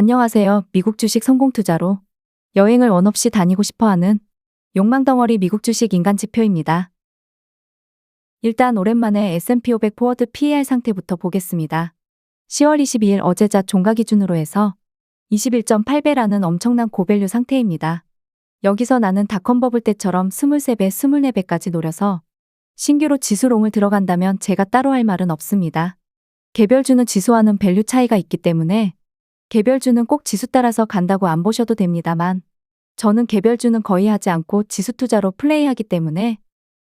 안녕하세요. 미국 주식 성공 투자로 여행을 원 없이 다니고 싶어하는 욕망덩어리 미국 주식 인간 지표입니다. 일단 오랜만에 S&P 500 포워드 PER 상태부터 보겠습니다. 10월 22일 어제자 종가 기준으로 해서 21.8배라는 엄청난 고밸류 상태입니다. 여기서 나는 닷컴 버블 때처럼 23배, 24배까지 노려서 신규로 지수롱을 들어간다면 제가 따로 할 말은 없습니다. 개별주는 지수와는 밸류 차이가 있기 때문에 개별주는 꼭 지수 따라서 간다고 안 보셔도 됩니다만 저는 개별주는 거의 하지 않고 지수 투자로 플레이하기 때문에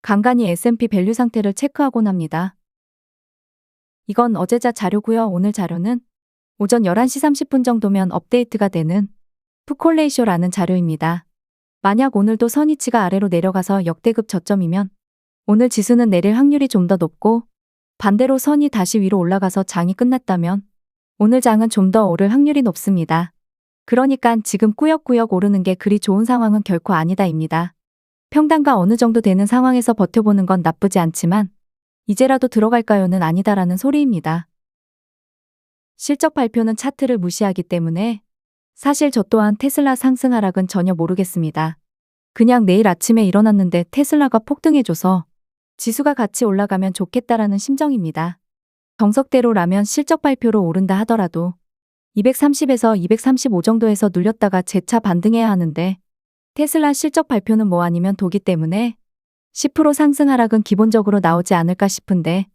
간간히 S&P 밸류 상태를 체크하곤 합니다. 이건 어제자 자료고요. 오늘 자료는 오전 11시 30분 정도면 업데이트가 되는 풋콜레이쇼라는 자료입니다. 만약 오늘도 선이치가 아래로 내려가서 역대급 저점이면 오늘 지수는 내릴 확률이 좀 더 높고 반대로 선이 다시 위로 올라가서 장이 끝났다면 오늘 장은 좀 더 오를 확률이 높습니다. 그러니까 지금 꾸역꾸역 오르는 게 그리 좋은 상황은 결코 아니다입니다. 평단가 어느 정도 되는 상황에서 버텨보는 건 나쁘지 않지만 이제라도 들어갈까요는 아니다라는 소리입니다. 실적 발표는 차트를 무시하기 때문에 사실 저 또한 테슬라 상승 하락은 전혀 모르겠습니다. 그냥 내일 아침에 일어났는데 테슬라가 폭등해줘서 지수가 같이 올라가면 좋겠다라는 심정입니다. 정석대로라면 실적 발표로 오른다 하더라도 230에서 235 정도에서 눌렸다가 재차 반등해야 하는데 테슬라 실적 발표는 뭐 아니면 도기 때문에 10% 상승 하락은 기본적으로 나오지 않을까 싶은데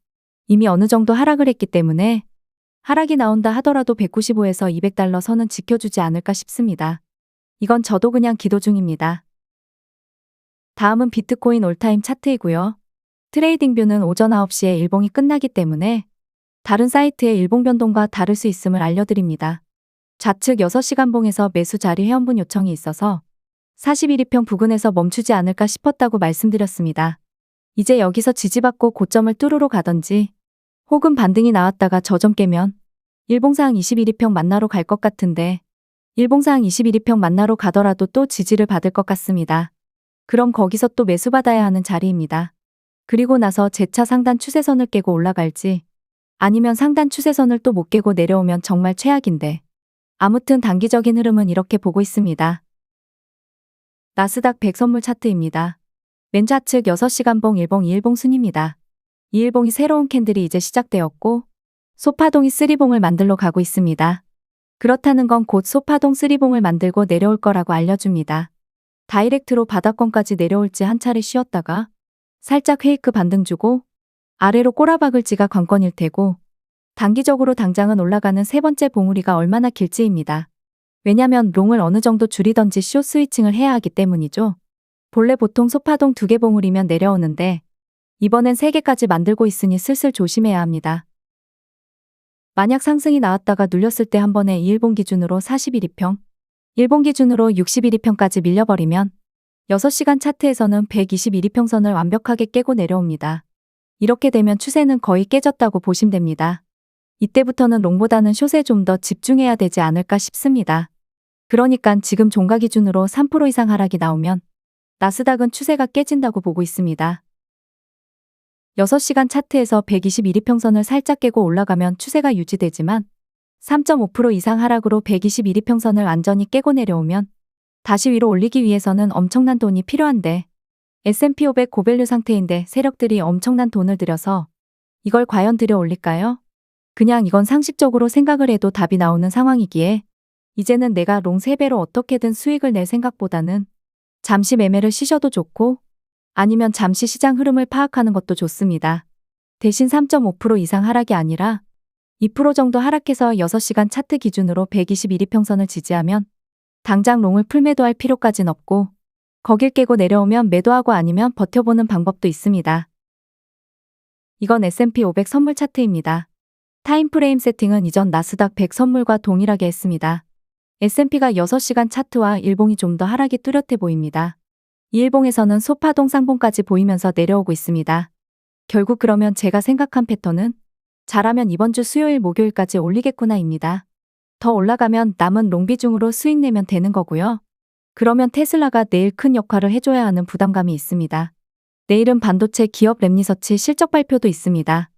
이미 어느 정도 하락을 했기 때문에 하락이 나온다 하더라도 195에서 200달러 선은 지켜주지 않을까 싶습니다. 이건 저도 그냥 기도 중입니다. 다음은 비트코인 올타임 차트이고요. 트레이딩 뷰는 오전 9시에 일봉이 끝나기 때문에 다른 사이트의 일봉 변동과 다를 수 있음을 알려드립니다. 좌측 6시간 봉에서 매수 자리 회원분 요청이 있어서 41위평 부근에서 멈추지 않을까 싶었다고 말씀드렸습니다. 이제 여기서 지지받고 고점을 뚫으러 가던지 혹은 반등이 나왔다가 저점 깨면 일봉상 21위평 만나러 갈 것 같은데 일봉상 21위평 만나러 가더라도 또 지지를 받을 것 같습니다. 그럼 거기서 또 매수받아야 하는 자리입니다. 그리고 나서 재차 상단 추세선을 깨고 올라갈지 아니면 상단 추세선을 또 못 깨고 내려오면 정말 최악인데 아무튼 단기적인 흐름은 이렇게 보고 있습니다. 나스닥 100 선물 차트입니다. 맨 좌측 6시간 봉 1봉 2일봉 순입니다. 2일봉이 새로운 캔들이 이제 시작되었고 소파동이 3봉을 만들러 가고 있습니다. 그렇다는 건 곧 소파동 3봉을 만들고 내려올 거라고 알려줍니다. 다이렉트로 바닥권까지 내려올지 한 차례 쉬었다가 살짝 페이크 반등 주고 아래로 꼬라박을지가 관건일 테고 단기적으로 당장은 올라가는 세 번째 봉우리가 얼마나 길지입니다. 왜냐면 롱을 어느 정도 줄이던지 숏 스위칭을 해야 하기 때문이죠. 본래 보통 소파동 2개 봉우리면 내려오는데 이번엔 3개까지 만들고 있으니 슬슬 조심해야 합니다. 만약 상승이 나왔다가 눌렸을 때 한 번에 2일봉 기준으로 41위평, 일봉 기준으로 61위평까지 밀려버리면 6시간 차트에서는 121위평선을 완벽하게 깨고 내려옵니다. 이렇게 되면 추세는 거의 깨졌다고 보시면 됩니다. 이때부터는 롱보다는 숏에 좀 더 집중해야 되지 않을까 싶습니다. 그러니까 지금 종가 기준으로 3% 이상 하락이 나오면 나스닥은 추세가 깨진다고 보고 있습니다. 6시간 차트에서 121위평선을 살짝 깨고 올라가면 추세가 유지되지만 3.5% 이상 하락으로 121위평선을 완전히 깨고 내려오면 다시 위로 올리기 위해서는 엄청난 돈이 필요한데 S&P 500 고밸류 상태인데 세력들이 엄청난 돈을 들여서 이걸 과연 들여 올릴까요? 그냥 이건 상식적으로 생각을 해도 답이 나오는 상황이기에 이제는 내가 롱 3배로 어떻게든 수익을 낼 생각보다는 잠시 매매를 쉬셔도 좋고 아니면 잠시 시장 흐름을 파악하는 것도 좋습니다. 대신 3.5% 이상 하락이 아니라 2% 정도 하락해서 6시간 차트 기준으로 121위평선을 지지하면 당장 롱을 풀매도할 필요까진 없고 거길 깨고 내려오면 매도하고 아니면 버텨보는 방법도 있습니다. 이건 S&P 500 선물 차트입니다. 타임프레임 세팅은 이전 나스닥 100 선물과 동일하게 했습니다. S&P가 6시간 차트와 일봉이 좀 더 하락이 뚜렷해 보입니다. 이일봉에서는 소파동 쌍봉까지 보이면서 내려오고 있습니다. 결국 그러면 제가 생각한 패턴은 잘하면 이번 주 수요일 목요일까지 올리겠구나입니다. 더 올라가면 남은 롱 비중으로 수익 내면 되는 거고요. 그러면 테슬라가 내일 큰 역할을 해줘야 하는 부담감이 있습니다. 내일은 반도체 기업 랩리서치 실적 발표도 있습니다.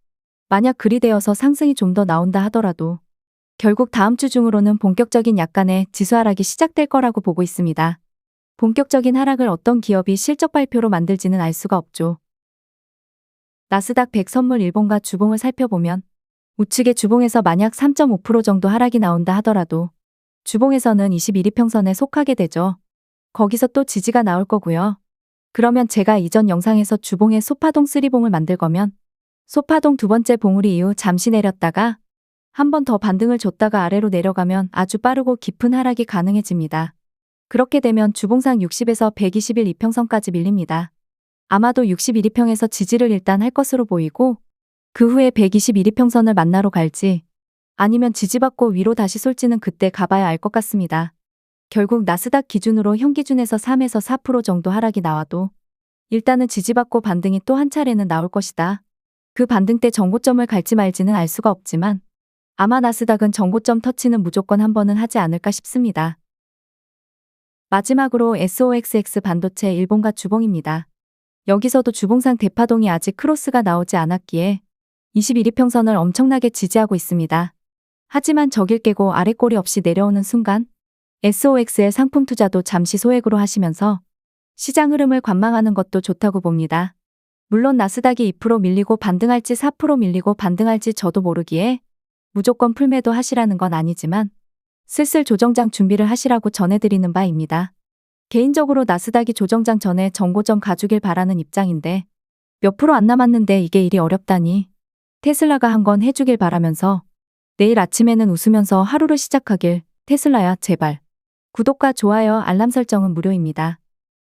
만약 그리 되어서 상승이 좀 더 나온다 하더라도 결국 다음 주 중으로는 본격적인 약간의 지수 하락이 시작될 거라고 보고 있습니다. 본격적인 하락을 어떤 기업이 실적 발표로 만들지는 알 수가 없죠. 나스닥 100 선물 일봉과 주봉을 살펴보면 우측의 주봉에서 만약 3.5% 정도 하락이 나온다 하더라도 주봉에서는 21이평선에 속하게 되죠. 거기서 또 지지가 나올 거고요. 그러면 제가 이전 영상에서 주봉의 소파동 3봉을 만들 거면 소파동 두 번째 봉우리 이후 잠시 내렸다가 한 번 더 반등을 줬다가 아래로 내려가면 아주 빠르고 깊은 하락이 가능해집니다. 그렇게 되면 주봉상 60에서 121 이평선까지 밀립니다. 아마도 61이평에서 지지를 일단 할 것으로 보이고 그 후에 121이평선을 만나러 갈지 아니면 지지받고 위로 다시 쏠지는 그때 가봐야 알 것 같습니다. 결국 나스닥 기준으로 현 기준에서 3에서 4% 정도 하락이 나와도 일단은 지지받고 반등이 또 한 차례는 나올 것이다. 그 반등 때 정고점을 갈지 말지는 알 수가 없지만 아마 나스닥은 정고점 터치는 무조건 한 번은 하지 않을까 싶습니다. 마지막으로 SOXX 반도체 일봉과 주봉입니다. 여기서도 주봉상 대파동이 아직 크로스가 나오지 않았기에 21이평선을 엄청나게 지지하고 있습니다. 하지만 저길 깨고 아래꼬리 없이 내려오는 순간 SOX의 상품 투자도 잠시 소액으로 하시면서 시장 흐름을 관망하는 것도 좋다고 봅니다. 물론 나스닥이 2% 밀리고 반등할지 4% 밀리고 반등할지 저도 모르기에 무조건 풀매도 하시라는 건 아니지만 슬슬 조정장 준비를 하시라고 전해드리는 바입니다. 개인적으로 나스닥이 조정장 전에 정고점 가주길 바라는 입장인데 몇 프로 안 남았는데 이게 일이 어렵다니 테슬라가 한 건 해주길 바라면서 내일 아침에는 웃으면서 하루를 시작하길 테슬라야 제발. 구독과 좋아요 알람 설정은 무료입니다.